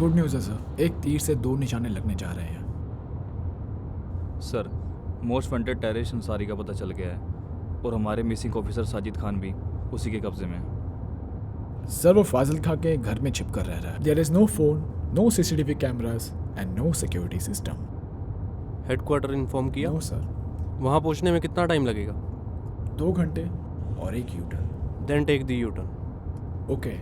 Good news है sir, एक तीर से दो निशाने लगने जा रहे हैं। Sir, most wanted terrorist Ansari का पता चल गया है और हमारे मिसिंग ऑफिसर साजिद खान भी उसी के कब्जे में है। सर वो फाजिल खा के घर में छिप कर रह रहा है। There is no phone, no CCTV cameras and no security system. Headquarter inform किया? No sir. वहाँ पहुँचने में कितना टाइम लगेगा? 2 घंटे और एक U turn. Then take the U turn. Okay.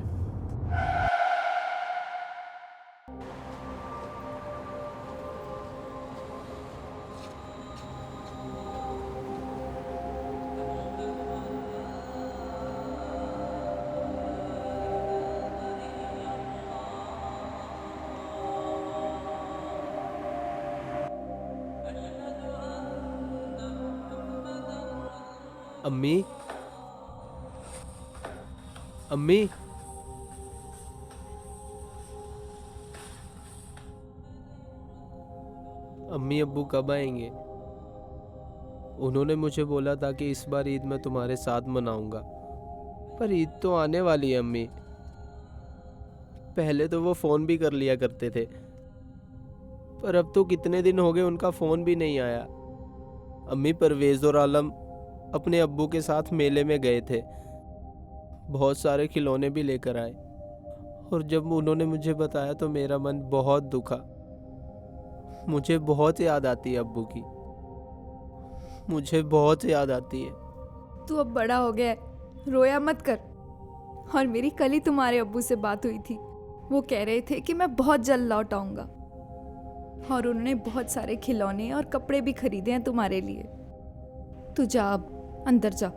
अम्मी, अम्मी, अम्मी अब्बू कब आएंगे? उन्होंने मुझे बोला था कि इस बार ईद मैं तुम्हारे साथ मनाऊंगा, पर ईद तो आने वाली है अम्मी। पहले तो वो फ़ोन भी कर लिया करते थे, पर अब तो कितने दिन हो गए उनका फ़ोन भी नहीं आया। अम्मी, परवेज़ और आलम अपने अब्बू के साथ मेले में गए थे, बहुत सारे खिलौने भी लेकर आए, और जब उन्होंने मुझे बताया तो मेरा मन बहुत दुखा। मुझे बहुत याद आती है अब्बू की, मुझे बहुत याद आती है। तू अब बड़ा हो गया है, रोया मत कर। और मेरी कल ही तुम्हारे अब्बू से बात हुई थी, वो कह रहे थे कि मैं बहुत जल्द लौट आऊँगा, और उन्होंने बहुत सारे खिलौने और कपड़े भी खरीदे हैं तुम्हारे लिए। तू जा, अब अंदर जा।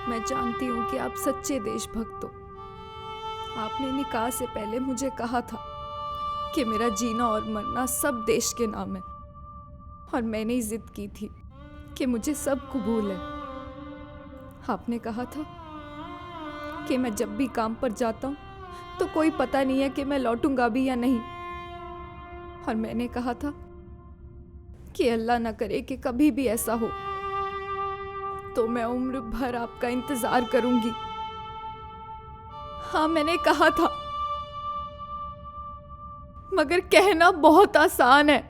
मैं जानती हूँ कि आप सच्चे देशभक्त हो। आपने निकाह से पहले मुझे कहा था कि मेरा जीना और मरना सब देश के नाम है, और मैंने ही जिद की थी कि मुझे सब कबूल है। आपने कहा था कि मैं जब भी काम पर जाता हूँ तो कोई पता नहीं है कि मैं लौटूंगा भी या नहीं, और मैंने कहा था कि अल्लाह ना करे कि कभी भी ऐसा हो तो मैं उम्र भर आपका इंतजार करूंगी। हाँ, मैंने कहा था, मगर कहना बहुत आसान है।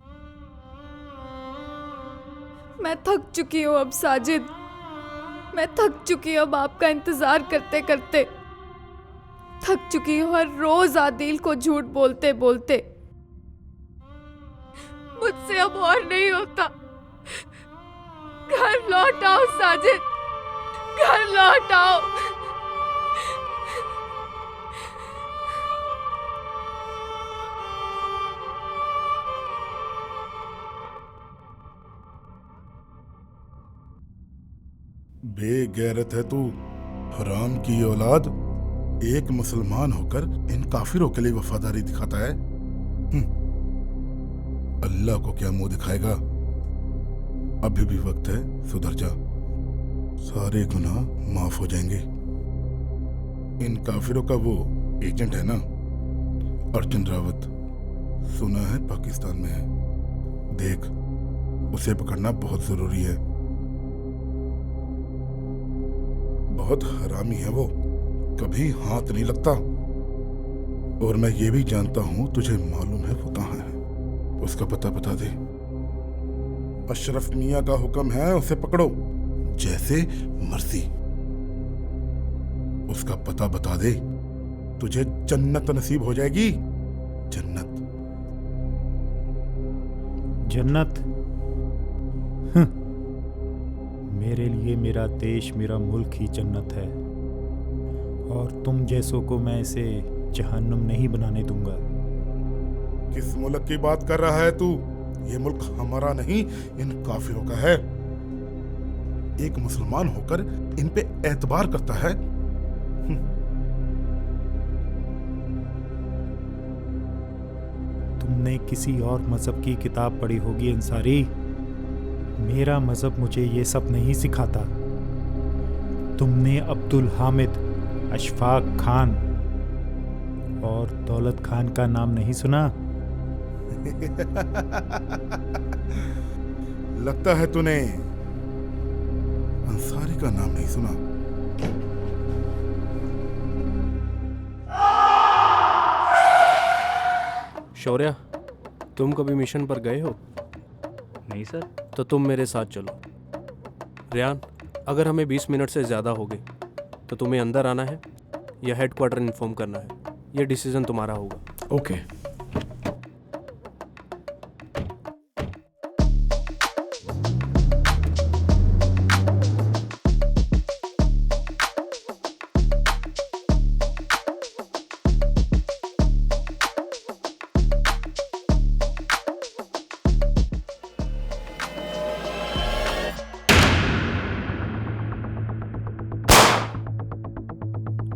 मैं थक चुकी हूं अब साजिद, मैं थक चुकी हूं अब आपका इंतजार करते करते। थक चुकी हूं हर रोज आदिल को झूठ बोलते बोलते। मुझसे अब और नहीं होता। घर लौट आओ साजिद, घर लौट आओ। बेगैरत है तू, हराम की औलाद। एक मुसलमान होकर इन काफिरों के लिए वफादारी दिखाता है। अल्लाह को क्या मुंह दिखाएगा। अभी भी वक्त है, सुधर जा, सारे गुनाह माफ हो जाएंगे। इन काफिरों का वो एजेंट है ना, अर्जुन रावत, सुना है पाकिस्तान में है। देख, उसे पकड़ना बहुत जरूरी है। बहुत हरामी है वो, कभी हाथ नहीं लगता। और मैं ये भी जानता हूं तुझे मालूम है वो कहां है। उसका पता बता दे। अशरफ मियां का हुक्म है, उसे पकड़ो जैसे मर्जी। उसका पता बता दे, तुझे जन्नत नसीब हो जाएगी। जन्नत। जन्नत? मेरे लिए मेरा देश, मेरा मुल्क ही जन्नत है, और तुम जैसों को मैं इसे जहन्नुम नहीं बनाने दूंगा। किस मुल्क की बात कर रहा है तू? ये मुल्क हमारा नहीं, इन काफिरों का है। एक मुसलमान होकर इन पे एतबार करता है। तुमने किसी और मजहब की किताब पढ़ी होगी अंसारी। मेरा मजहब मुझे ये सब नहीं सिखाता। तुमने अब्दुल हामिद, अशफाक खान और दौलत खान का नाम नहीं सुना? लगता है तूने अंसारी का नाम नहीं सुना। शौर्य, तुम कभी मिशन पर गए हो? नहीं सर। तो तुम मेरे साथ चलो। रियान, अगर हमें 20 मिनट से ज़्यादा हो गए तो तुम्हें अंदर आना है या हेडक्वार्टर इन्फॉर्म करना है। यह डिसीजन तुम्हारा होगा। ओके।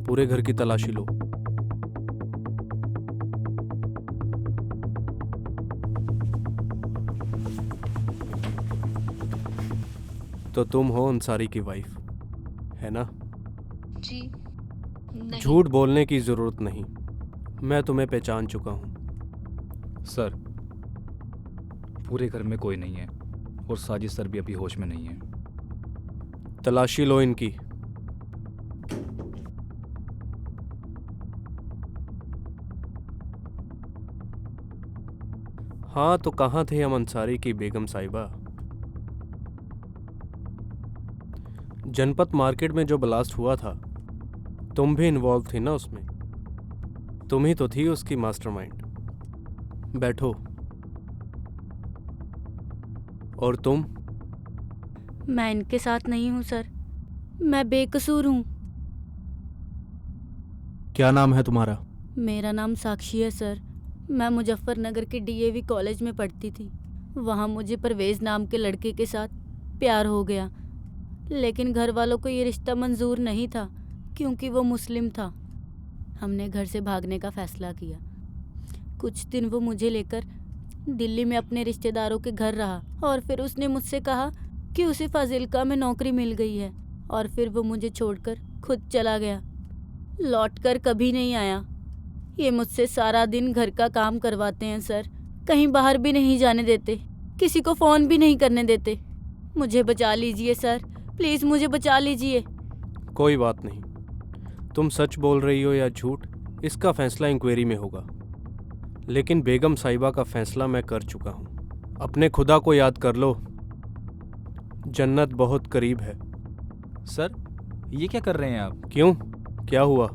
पूरे घर की तलाशी लो। तो तुम हो अंसारी की वाइफ, है ना? जी नहीं। झूठ बोलने की जरूरत नहीं, मैं तुम्हें पहचान चुका हूं। सर, पूरे घर में कोई नहीं है और साजिद सर भी अभी होश में नहीं है। तलाशी लो इनकी। हाँ, तो कहाँ थे हम अंसारी की बेगम साहिबा? जनपद मार्केट में जो ब्लास्ट हुआ था, तुम भी इन्वॉल्व थी ना उसमें? तुम ही तो थी उसकी मास्टरमाइंड। बैठो। और तुम? मैं इनके साथ नहीं हूँ सर, मैं बेकसूर हूँ। क्या नाम है तुम्हारा? मेरा नाम साक्षी है सर। मैं मुजफ्फरनगर के डीएवी कॉलेज में पढ़ती थी। वहाँ मुझे परवेज़ नाम के लड़के के साथ प्यार हो गया, लेकिन घर वालों को ये रिश्ता मंजूर नहीं था क्योंकि वो मुस्लिम था। हमने घर से भागने का फ़ैसला किया। कुछ दिन वो मुझे लेकर दिल्ली में अपने रिश्तेदारों के घर रहा और फिर उसने मुझसे कहा कि उसे फाजिल्का में नौकरी मिल गई है, और फिर वो मुझे छोड़कर खुद चला गया, लौटकर कभी नहीं आया। ये मुझसे सारा दिन घर का काम करवाते हैं सर, कहीं बाहर भी नहीं जाने देते, किसी को फ़ोन भी नहीं करने देते। मुझे बचा लीजिए सर, प्लीज़ मुझे बचा लीजिए। कोई बात नहीं, तुम सच बोल रही हो या झूठ, इसका फैसला इंक्वायरी में होगा। लेकिन बेगम साहिबा का फैसला मैं कर चुका हूँ। अपने खुदा को याद कर लो, जन्नत बहुत करीब है। सर, ये क्या कर रहे हैं आप? क्यों, क्या हुआ?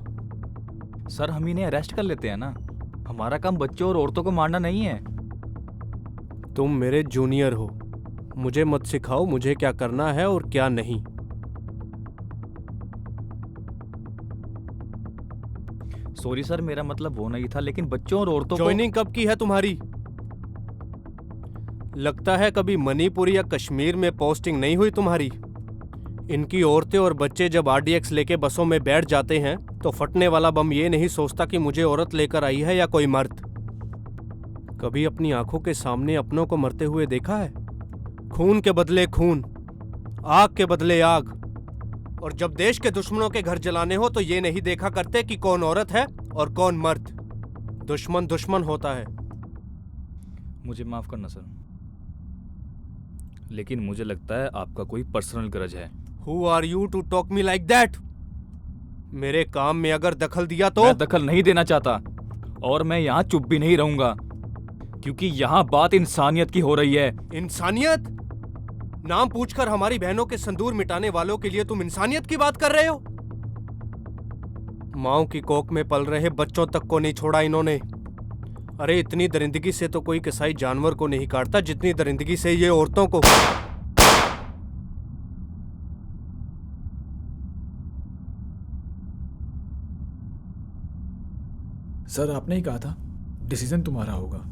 सर, हम इन्हें अरेस्ट कर लेते हैं ना। हमारा काम बच्चों और औरतों को मारना नहीं है। तुम मेरे जूनियर हो, मुझे मत सिखाओ मुझे क्या करना है और क्या नहीं। सॉरी सर, मेरा मतलब वो नहीं था, लेकिन बच्चों और औरतों को। ज्वाइनिंग कब की है तुम्हारी? लगता है कभी मणिपुर या कश्मीर में पोस्टिंग नहीं हुई तुम्हारी। इनकी औरतें और बच्चे जब आरडीएक्स लेके बसों में बैठ जाते हैं तो फटने वाला बम ये नहीं सोचता कि मुझे औरत लेकर आई है या कोई मर्द। कभी अपनी आंखों के सामने अपनों को मरते हुए देखा है? खून के बदले खून, आग के बदले आग। और जब देश के दुश्मनों के घर जलाने हो तो ये नहीं देखा करते कि कौन औरत है और कौन मर्द। दुश्मन दुश्मन होता है। मुझे माफ करना सर, लेकिन मुझे लगता है आपका कोई पर्सनल ग्रज है। Who are you to talk me like that? मेरे काम में अगर दखल दिया तो? मैं दखल नहीं देना चाहता और मैं यहाँ चुप भी नहीं रहूंगा, क्योंकि यहाँ बात इंसानियत की हो रही है। इंसानियत? नाम पूछकर हमारी बहनों के संदूर मिटाने वालों के लिए तुम इंसानियत की बात कर रहे हो? माओ की कोख में पल रहे बच्चों तक को नहीं छोड़ा इन्होंने। अरे इतनी दरिंदगी से तो कोई कसाई जानवर को नहीं काटता जितनी दरिंदगी से ये औरतों को। सर आपने ही कहा था डिसीजन तुम्हारा होगा।